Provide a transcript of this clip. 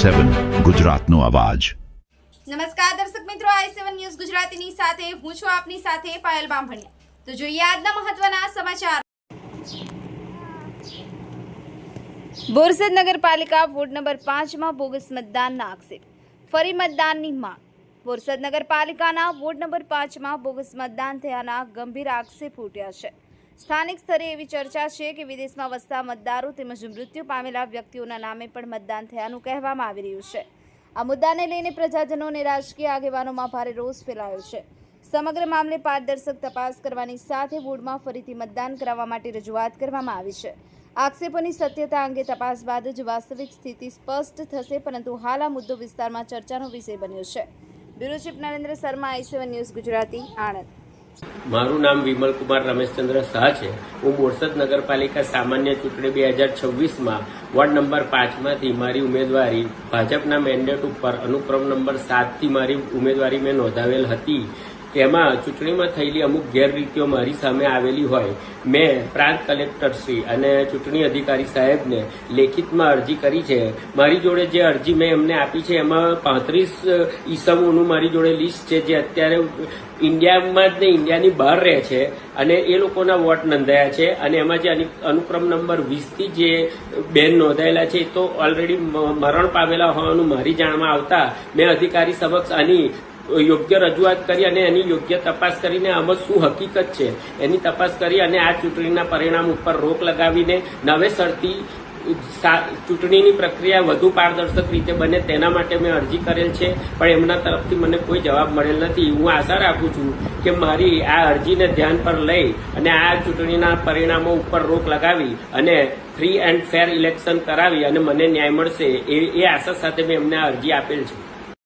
i7 ગુજરાતનો અવાજ। નમસ્કાર દર્શક મિત્રો, i7 ન્યૂઝ ગુજરાતીની સાથે હું છું આપની સાથે પાયલ બામભણિયા। તો જોઈએ આજના મહત્વના સમાચાર। બોરસદ નગરપાલિકા વોર્ડ નંબર 5માં બોગસ મતદાનના આક્ષેપ, ફરી મતદાનની માંગ। બોરસદ નગરપાલિકાના વોર્ડ નંબર 5માં બોગસ મતદાન થયાના ગંભીર આક્ષેપ ઉઠ્યા છે। સ્થાનિક સ્તરે એવી ચર્ચા છે કે વિદેશમાં વસતા મતદારો તેમજ મૃત્યુ પામેલા વ્યક્તિઓના નામે પણ મતદાન થયાનું કહેવામાં આવી રહ્યું છે। આ મુદ્દાને લઈને પ્રજાજનો અને રાજકીય આગેવાનોમાં ભારે રોષ ફેલાયો છે। સમગ્ર મામલે પારદર્શક તપાસ કરવાની સાથે વોર્ડમાં ફરીથી મતદાન કરાવવા માટે રજૂઆત કરવામાં આવી છે। આક્ષેપોની સત્યતા અંગે તપાસ બાદ જ વાસ્તવિક સ્થિતિ સ્પષ્ટ થશે, પરંતુ હાલ આ મુદ્દો વિસ્તારમાં ચર્ચાનો વિષય બન્યો છે। Bureau chief Narendra Sharma, i7 news Gujarati, Anand. મારું નામ વિમલ કુમાર રમેશચંદ્ર શાહ છે। હું બોરસદ નગરપાલિકા સામાન્ય ચૂંટણી 2026માં વોર્ડ નંબર 5માંથી મારી ઉમેદવારી ભાજપના મેન્ડેટ ઉપર અનુક્રમ નંબર 7થી મારી ઉમેદવારી મેં નોંધાવેલ હતી। તેમાં ચૂંટણીમાં થયેલી અમુક ગેરરીતિઓ મારી સામે આવેલી હોય મેં પ્રાંત કલેક્ટરશ્રી અને ચૂંટણી અધિકારી સાહેબને લેખિતમાં અરજી કરી છે। મારી જોડે જે અરજી મેં એમને આપી છે એમાં 35 ઈસમોનું મારી જોડે લિસ્ટ છે જે અત્યારે ઇન્ડિયામાં જ ને ઇન્ડિયાની બહાર રહે છે અને એ લોકોના વોટ નોંધાયા છે અને એમાં જે અનુક્રમ નંબર 20થી જે બેન નોંધાયેલા છે એ તો ઓલરેડી મરણ પામેલા હોવાનું મારી જાણમાં આવતા મેં અધિકારી સમક્ષ આની યોગ્ય રજૂઆત કરી અને એની યોગ્ય તપાસ કરીને આમાં શું હકીકત છે એની તપાસ કરી અને આ ચૂંટણીના પરિણામ ઉપર રોક લગાવીને નવેસરથી ચૂંટણીની પ્રક્રિયા વધુ પારદર્શક રીતે બને તેના માટે મેં અરજી કરેલ છે, પણ એમના તરફથી મને કોઈ જવાબ મળેલ નથી। હું આશા રાખું છું કે મારી આ અરજીને ધ્યાન પર લઈ અને આ ચૂંટણીના પરિણામો ઉપર રોક લગાવી અને ફ્રી એન્ડ ફેર ઇલેક્શન કરાવી અને મને ન્યાય મળશે એ આશા સાથે મેં એમને અરજી આપેલ છે।